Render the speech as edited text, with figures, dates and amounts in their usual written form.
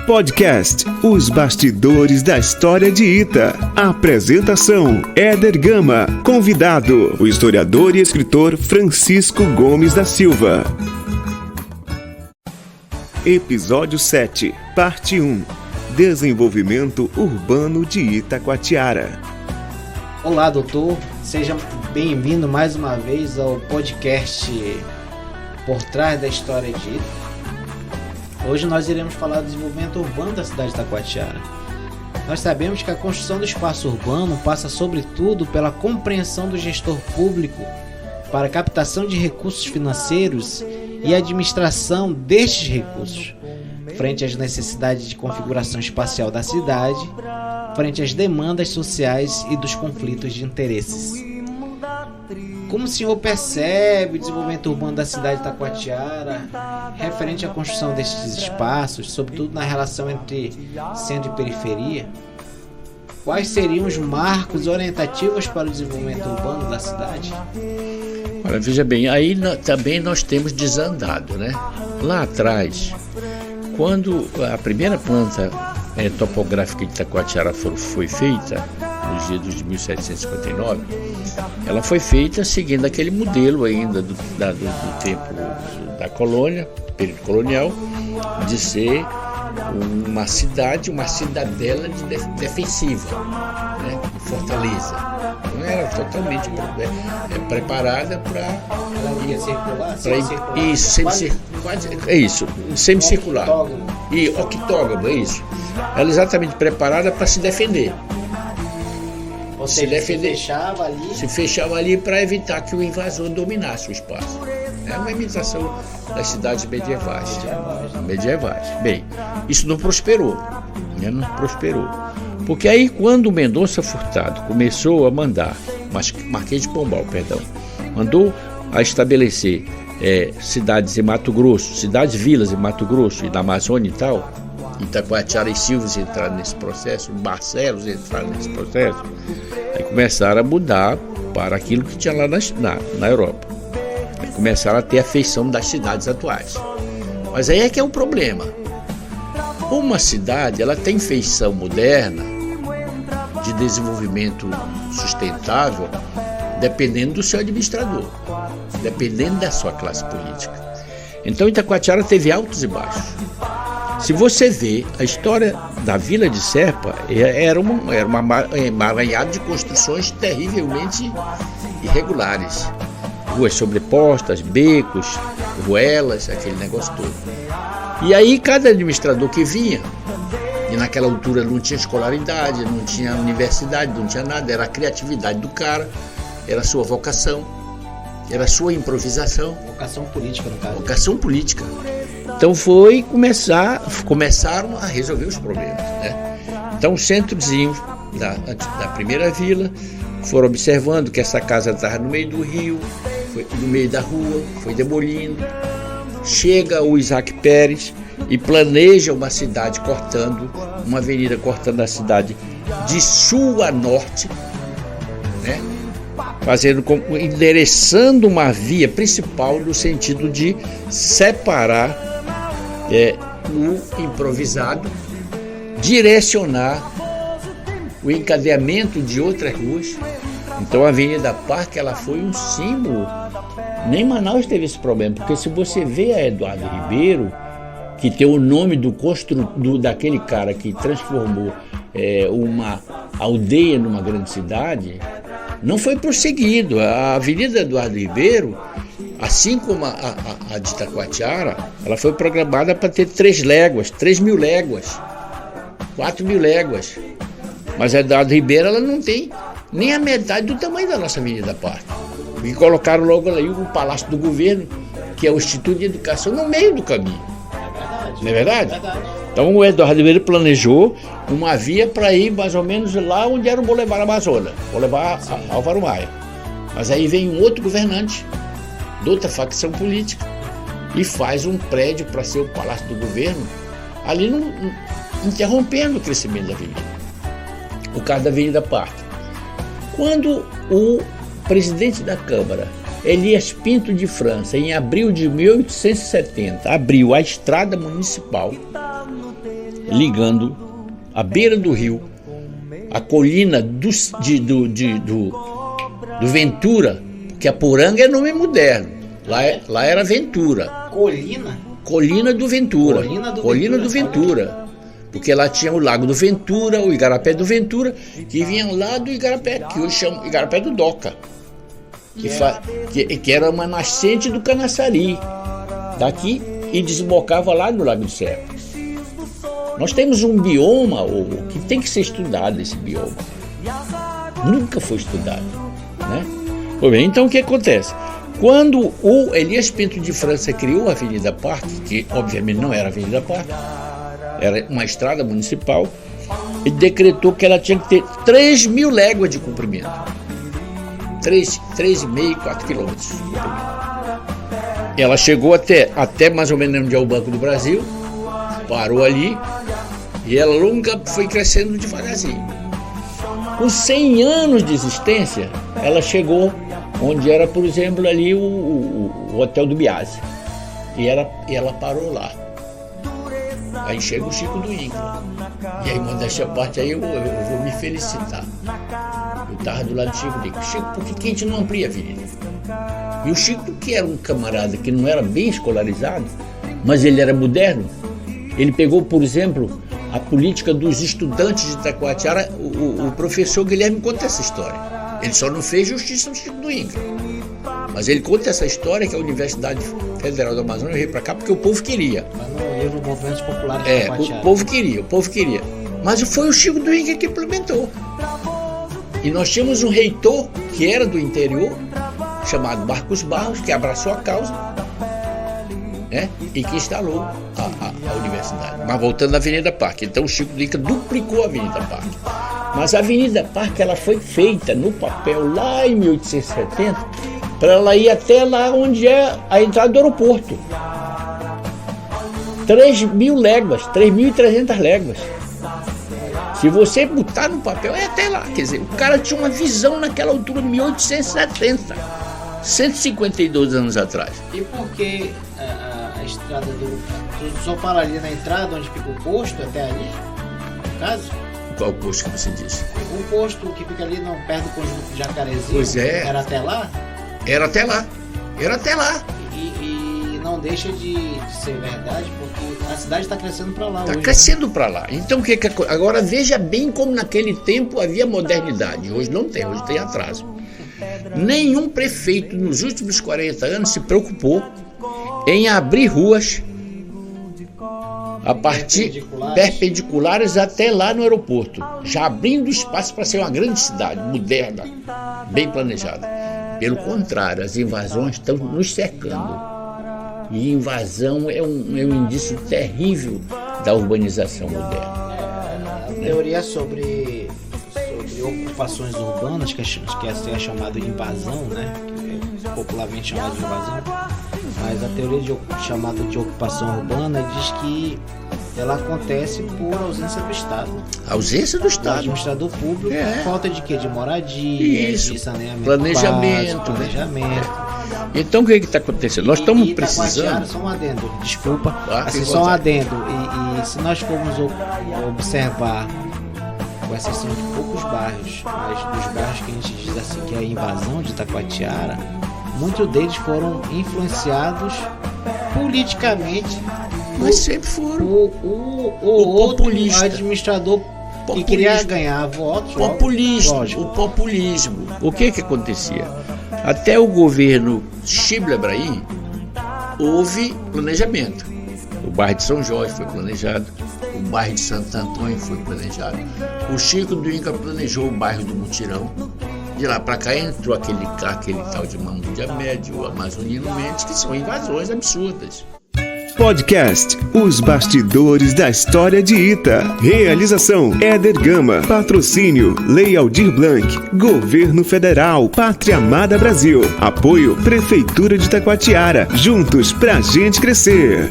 Podcast Os Bastidores da História de Ita. Apresentação: Éder Gama. Convidado: o historiador e escritor Francisco Gomes da Silva. Episódio 7, Parte 1: Desenvolvimento Urbano de Itacoatiara. Olá, doutor. Seja bem-vindo mais uma vez ao podcast Por Trás da História de Ita. Hoje nós iremos falar do desenvolvimento urbano da cidade de Itacoatiara. Nós sabemos que a construção do espaço urbano passa sobretudo pela compreensão do gestor público para a captação de recursos financeiros e administração destes recursos, frente às necessidades de configuração espacial da cidade, frente às demandas sociais e dos conflitos de interesses. Como o senhor percebe o desenvolvimento urbano da cidade de Itacoatiara referente à construção destes espaços, sobretudo na relação entre centro e periferia? Quais seriam os marcos orientativos para o desenvolvimento urbano da cidade? Olha, veja bem, aí também nós temos desandado, né? Lá atrás, quando a primeira planta topográfica de Itacoatiara foi feita, nos dias de 1759, ela foi feita seguindo aquele modelo ainda do tempo da colônia, período colonial, de ser uma cidade, uma cidadela defensiva, né, de fortaleza. Não era totalmente preparada para semicircular e octógono, é isso. Ela é exatamente preparada para se defender. Ou seja, se fechava ali para evitar que o invasor dominasse o espaço. É uma imitação das cidades medievais. Bem, isso não prosperou. Porque aí, quando o Mendonça Furtado começou a mandar, Marquês de Pombal, mandou a estabelecer cidades em Mato Grosso, cidades-vilas em Mato Grosso e na Amazônia e tal, Itacoatiara e Silves entraram nesse processo, Barcelos entraram nesse processo, aí começaram a mudar para aquilo que tinha lá na Europa. Aí começaram a ter a feição das cidades atuais. Mas aí é que é o problema. Uma cidade, ela tem feição moderna, de desenvolvimento sustentável, dependendo do seu administrador, dependendo da sua classe política. Então Itacoatiara teve altos e baixos. Se você vê a história da Vila de Serpa, era uma emaranhada de construções terrivelmente irregulares. Ruas sobrepostas, becos, ruelas, aquele negócio todo. E aí cada administrador que vinha, e naquela altura não tinha escolaridade, não tinha universidade, não tinha nada, era a criatividade do cara, era a sua vocação, era a sua improvisação. Vocação política, no caso. Vocação política. Então começaram a resolver os problemas, né? Então os centrozinhos da primeira vila foram observando que essa casa estava no meio do rio, no meio da rua, foi demolindo. Chega o Isaac Pérez e planeja uma cidade uma avenida cortando a cidade de sul a norte, né? Endereçando uma via principal no sentido de separar o improvisado, direcionar o encadeamento de outras ruas. Então a Avenida Parque, ela foi um símbolo. Nem Manaus teve esse problema, porque se você vê a Eduardo Ribeiro, que tem o nome daquele cara que transformou uma aldeia numa grande cidade, não foi prosseguido. A Avenida Eduardo Ribeiro, assim como a de Itacoatiara, ela foi programada para ter 3 mil léguas, 4 mil léguas. Mas a Eduardo Ribeiro, ela não tem nem a metade do tamanho da nossa Avenida Parque. E colocaram logo ali o Palácio do Governo, que é o Instituto de Educação, no meio do caminho. Não é verdade? Então o Eduardo Ribeiro planejou uma via para ir mais ou menos lá onde era o Boulevard Amazonas, Boulevard Álvaro Maia. Mas aí vem um outro governante, de outra facção política, e faz um prédio para ser o Palácio do Governo, ali interrompendo o crescimento da avenida. O caso da Avenida Parque. Quando o presidente da Câmara, Elias Pinto de França, em abril de 1870, abriu a estrada municipal ligando a beira do rio, a colina do Ventura, porque a Poranga é nome moderno, lá era Ventura. Colina do Ventura. Colina do Ventura. Porque lá tinha o Lago do Ventura, o Igarapé do Ventura, que vinham lá do Igarapé, que hoje chama Igarapé do Doca, que era uma nascente do Canaçari, daqui, e desembocava lá no Lago do Serra. Nós temos um bioma que tem que ser estudado, esse bioma. Nunca foi estudado, né? Pois bem, então o que acontece? Quando o Elias Pinto de França criou a Avenida Parque, que obviamente não era a Avenida Parque, era uma estrada municipal, ele decretou que ela tinha que ter 3.000 léguas de comprimento. 3,5, 4 quilômetros de comprimento. Ela chegou até mais ou menos onde é o Banco do Brasil, parou ali, e ela nunca foi crescendo devagarzinho. Com 100 anos de existência, ela chegou onde era, por exemplo, ali o Hotel do Biase. E ela parou lá. Aí chega o Chico do Inca. E aí, modéstia à parte, aí eu vou me felicitar. Eu estava do lado do Chico do Inca. Chico, por que a gente não amplia a avenida? E o Chico, que era um camarada que não era bem escolarizado, mas ele era moderno, ele pegou, por exemplo, a política dos estudantes de Itacoatiara. O professor Guilherme conta essa história. Ele só não fez justiça no Chico do Inca. Mas ele conta essa história, que a Universidade Federal do Amazonas veio para cá porque o povo queria. Mas no livro Movimentos Populares de Itacoatiara. O povo queria. Mas foi o Chico do Inca que implementou. E nós tínhamos um reitor que era do interior, chamado Marcos Barros, que abraçou a causa, né, e que instalou a universidade. Mas voltando à Avenida Parque, então o Chico do Inca duplicou a Avenida Parque. Mas a Avenida Parque, ela foi feita no papel lá em 1870 para ela ir até lá onde é a entrada do aeroporto. 3.000 léguas, 3.300 léguas. Se você botar no papel, é até lá. Quer dizer, o cara tinha uma visão naquela altura de 1870, 152 anos atrás. E por que a estrada tu só para ali na entrada, onde fica o posto, até ali, no caso? Qual posto que você disse? O posto que fica ali perto do conjunto de Jacarezinho. Pois é. Era até lá? Era até lá. E não deixa de ser verdade, porque a cidade está crescendo para lá. Está crescendo, né? Para lá. Então, agora veja bem como naquele tempo havia modernidade. Hoje não tem, hoje tem atraso. Nenhum prefeito nos últimos 40 anos se preocupou em abrir ruas a partir perpendiculares até lá no aeroporto, já abrindo espaço para ser uma grande cidade, moderna, bem planejada. Pelo contrário, as invasões estão nos cercando. E invasão é um indício terrível da urbanização moderna. A teoria sobre ocupações urbanas, que é chamado de invasão, né? Que é popularmente chamado de invasão, mas a teoria chamada de ocupação urbana diz que ela acontece por ausência do Estado. Ausência do Estado. Do administrador público, falta de quê? De moradia, de saneamento planejamento. Então o que está acontecendo? Nós estamos precisando. Só um adendo, desculpa. Só um adendo. E se nós formos observar, com exceção de poucos bairros, mas dos bairros que a gente diz assim que é a invasão de Itacoatiara, muitos deles foram influenciados politicamente. Mas sempre foram. O populista. Administrador que queria ganhar votos. O populismo. O que acontecia? Até o governo Chibla Ibrahim houve planejamento. O bairro de São Jorge foi planejado, o bairro de Santo Antônio foi planejado. O Chico do Inca planejou o bairro do Mutirão. De lá para cá entrou aquele tal de Mamudia Médio, o Amazonino Mendes, que são invasões absurdas. Podcast Os Bastidores da História de Ita. Realização Éder Gama. Patrocínio Lei Aldir Blanc. Governo Federal. Pátria Amada Brasil. Apoio Prefeitura de Itacoatiara. Juntos pra gente crescer.